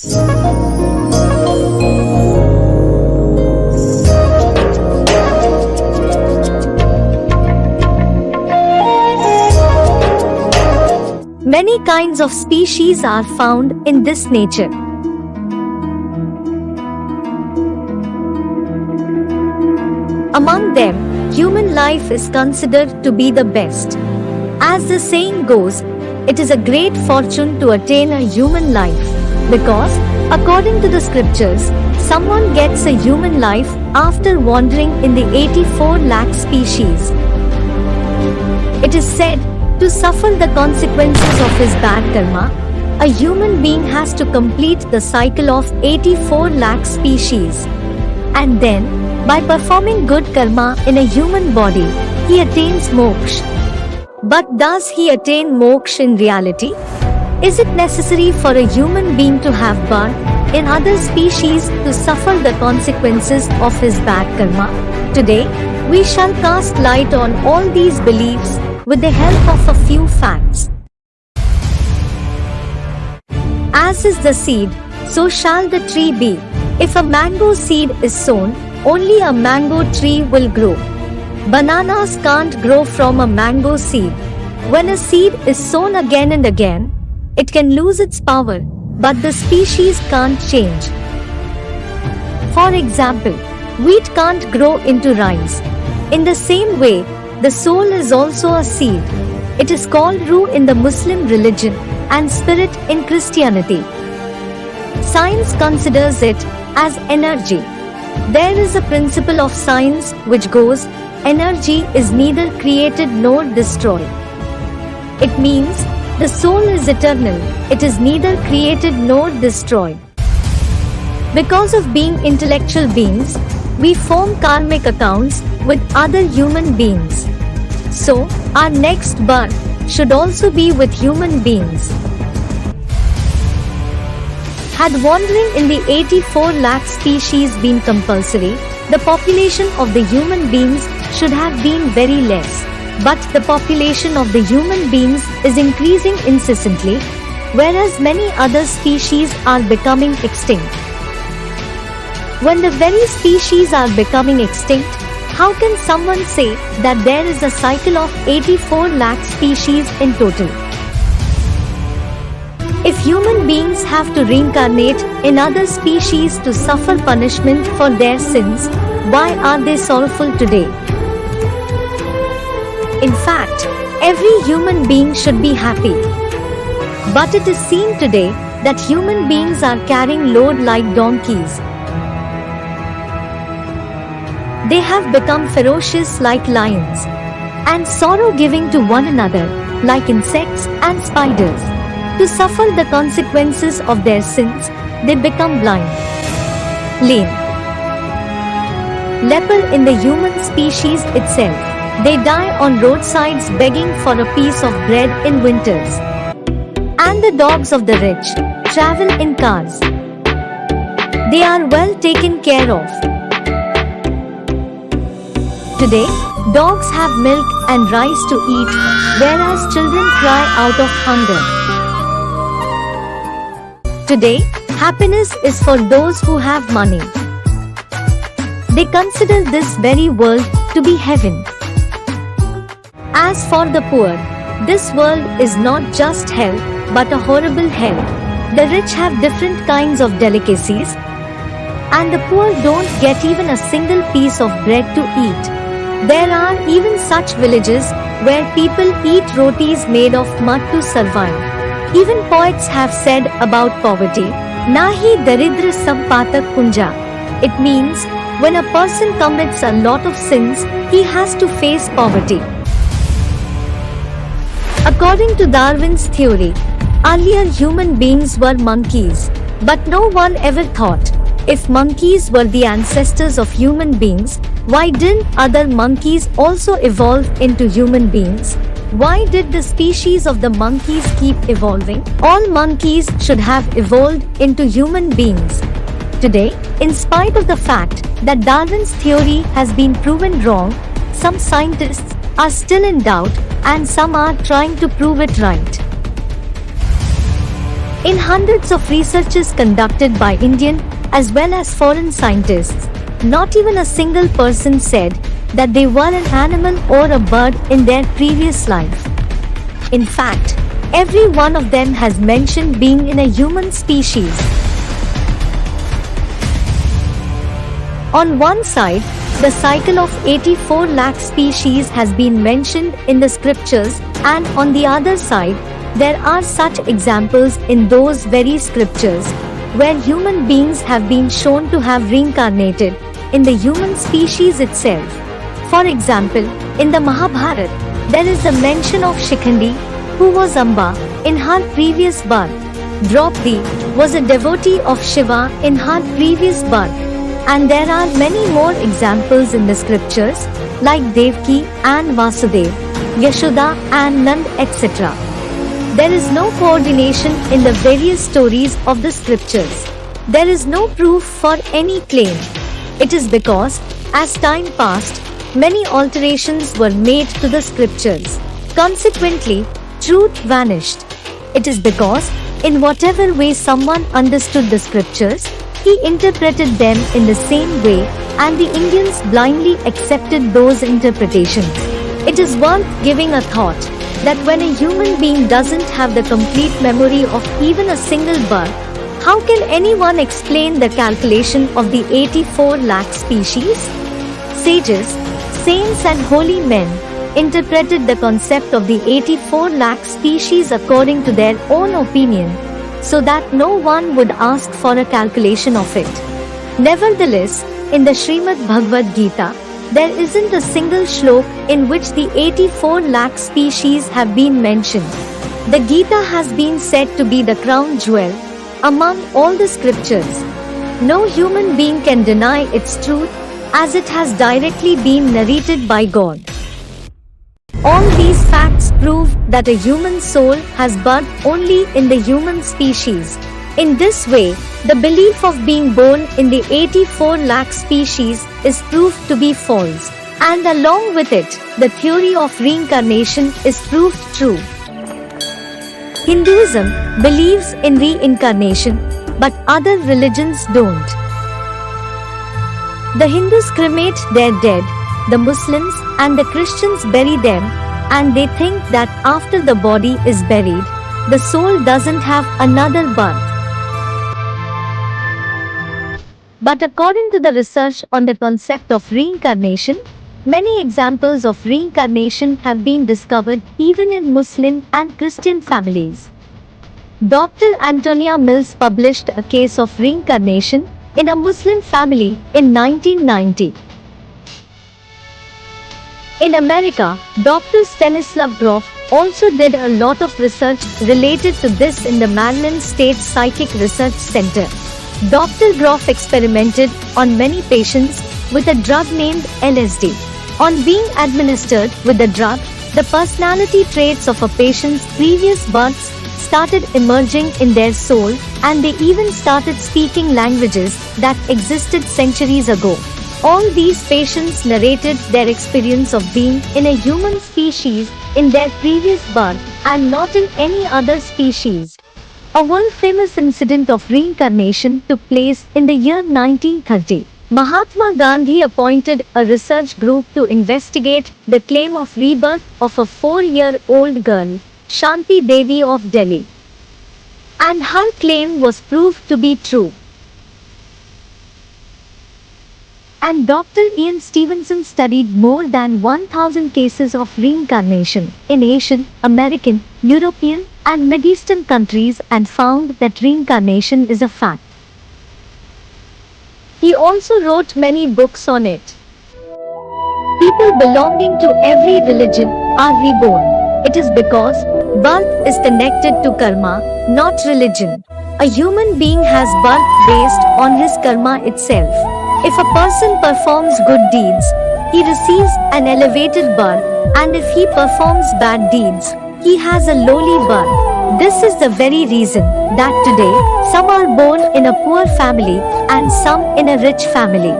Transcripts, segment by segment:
Many kinds of species are found in this nature. Among them, human life is considered to be the best. As the saying goes, it is a great fortune to attain a human life, because, according to the scriptures, someone gets a human life after wandering in the 84 lakh species. It is said, to suffer the consequences of his bad karma, a human being has to complete the cycle of 84 lakh species. And then, by performing good karma in a human body, he attains moksha. But does he attain moksha in reality? Is it necessary for a human being to have birth in other species to suffer the consequences of his bad karma? Today, we shall cast light on all these beliefs with the help of a few facts. As is the seed, so shall the tree be. If a mango seed is sown, only a mango tree will grow. Bananas can't grow from a mango seed. When a seed is sown again and again, it can lose its power, but the species can't change. For example, wheat can't grow into rice. In the same way, the soul is also a seed. It is called ruh in the Muslim religion and spirit in Christianity. Science considers it as energy. There is a principle of science which goes, energy is neither created nor destroyed. It means the soul is eternal, it is neither created nor destroyed. Because of being intellectual beings, we form karmic accounts with other human beings. So, our next birth should also be with human beings. Had wandering in the 84 lakh species been compulsory, the population of the human beings should have been very less. But the population of the human beings is increasing incessantly, whereas many other species are becoming extinct. When the very species are becoming extinct, how can someone say that there is a cycle of 84 lakh species in total? If human beings have to reincarnate in other species to suffer punishment for their sins, why are they sorrowful today? In fact, every human being should be happy. But it is seen today that human beings are carrying load like donkeys. They have become ferocious like lions, and sorrow-giving to one another like insects and spiders. To suffer the consequences of their sins, they become blind, lame, leper in the human species itself. They die on roadsides begging for a piece of bread in winters. And the dogs of the rich travel in cars. They are well taken care of. Today, dogs have milk and rice to eat, whereas children cry out of hunger. Today, happiness is for those who have money. They consider this very world to be heaven. As for the poor, this world is not just hell, but a horrible hell. The rich have different kinds of delicacies, and the poor don't get even a single piece of bread to eat. There are even such villages where people eat rotis made of mud to survive. Even poets have said about poverty, Nahi daridra sab patak punja. It means, when a person commits a lot of sins, he has to face poverty. According to Darwin's theory, earlier human beings were monkeys, but no one ever thought, if monkeys were the ancestors of human beings, why didn't other monkeys also evolve into human beings? Why did the species of the monkeys keep evolving? All monkeys should have evolved into human beings. Today, in spite of the fact that Darwin's theory has been proven wrong, some scientists are still in doubt and some are trying to prove it right. In hundreds of researches conducted by Indian as well as foreign scientists, not even a single person said that they were an animal or a bird in their previous life. In fact, every one of them has mentioned being in a human species. On one side, the cycle of 84 lakh species has been mentioned in the scriptures, and on the other side, there are such examples in those very scriptures where human beings have been shown to have reincarnated in the human species itself. For example, in the Mahabharata, there is a mention of Shikhandi, who was Amba in her previous birth. Draupadi was a devotee of Shiva in her previous birth. And there are many more examples in the scriptures, like Devaki and Vasudev, Yashoda and Nand, etc. There is no coordination in the various stories of the scriptures. There is no proof for any claim. It is because, as time passed, many alterations were made to the scriptures. Consequently, truth vanished. It is because, in whatever way someone understood the scriptures, he interpreted them in the same way, and the Indians blindly accepted those interpretations. It is worth giving a thought that when a human being doesn't have the complete memory of even a single birth, how can anyone explain the calculation of the 84 lakh species? Sages, saints and holy men interpreted the concept of the 84 lakh species according to their own opinion, so that no one would ask for a calculation of it. Nevertheless, in the Srimad Bhagavad Gita, there isn't a single shlok in which the 84 lakh species have been mentioned. The Gita has been said to be the crown jewel among all the scriptures. No human being can deny its truth, as it has directly been narrated by God. All these facts prove that a human soul has birth only in the human species. In this way, the belief of being born in the 84 lakh species is proved to be false, and along with it, the theory of reincarnation is proved true. Hinduism believes in reincarnation, but other religions don't. The Hindus cremate their dead, the Muslims and the Christians bury them, and they think that after the body is buried, the soul doesn't have another birth. But according to the research on the concept of reincarnation, many examples of reincarnation have been discovered even in Muslim and Christian families. Dr. Antonia Mills published a case of reincarnation in a Muslim family in 1990. In America, Dr. Stanislav Grof also did a lot of research related to this in the Maryland State Psychic Research Center. Dr. Grof experimented on many patients with a drug named LSD. On being administered with the drug, the personality traits of a patient's previous births started emerging in their soul, and they even started speaking languages that existed centuries ago. All these patients narrated their experience of being in a human species in their previous birth and not in any other species. A world-famous incident of reincarnation took place in the year 1930. Mahatma Gandhi appointed a research group to investigate the claim of rebirth of a 4-year-old girl, Shanti Devi of Delhi. And her claim was proved to be true. And Dr. Ian Stevenson studied more than 1,000 cases of reincarnation in Asian, American, European, and Mid Eastern countries and found that reincarnation is a fact. He also wrote many books on it. People belonging to every religion are reborn. It is because birth is connected to karma, not religion. A human being has birth based on his karma itself. If a person performs good deeds, he receives an elevated birth, and if he performs bad deeds, he has a lowly birth. This is the very reason that today some are born in a poor family and some in a rich family.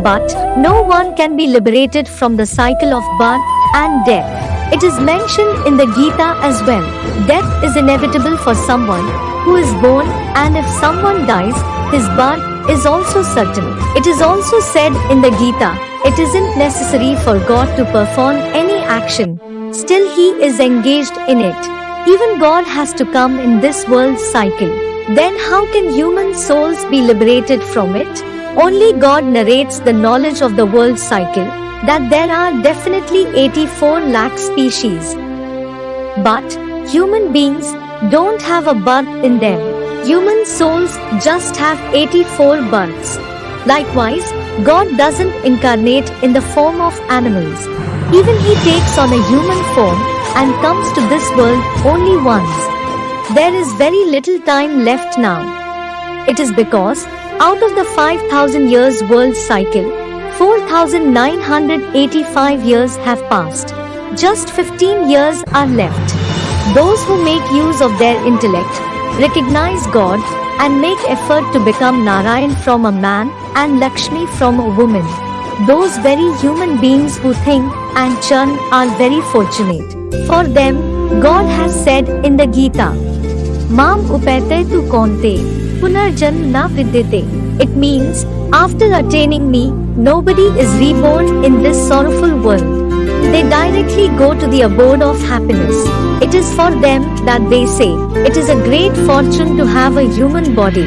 But no one can be liberated from the cycle of birth and death. It is mentioned in the Gita as well. Death is inevitable for someone who is born, and if someone dies, his birth is also certain. It is also said in the Gita, it isn't necessary for God to perform any action. Still he is engaged in it. Even God has to come in this world's cycle. Then how can human souls be liberated from it? Only God narrates the knowledge of the world cycle, that there are definitely 84 lakh species. But human beings don't have a birth in them. Human souls just have 84 births. Likewise, God doesn't incarnate in the form of animals. Even he takes on a human form and comes to this world only once. There is very little time left now. It is because out of the 5,000 years world cycle, 4,985 years have passed. Just 15 years are left. Those who make use of their intellect, recognize God, and make effort to become Narayan from a man and Lakshmi from a woman, those very human beings who think and churn are very fortunate. For them, God has said in the Gita, Mam upete tu konte, punarjan na vidyate. It means, after attaining me, nobody is reborn in this sorrowful world. They directly go to the abode of happiness. It is for them that they say, it is a great fortune to have a human body.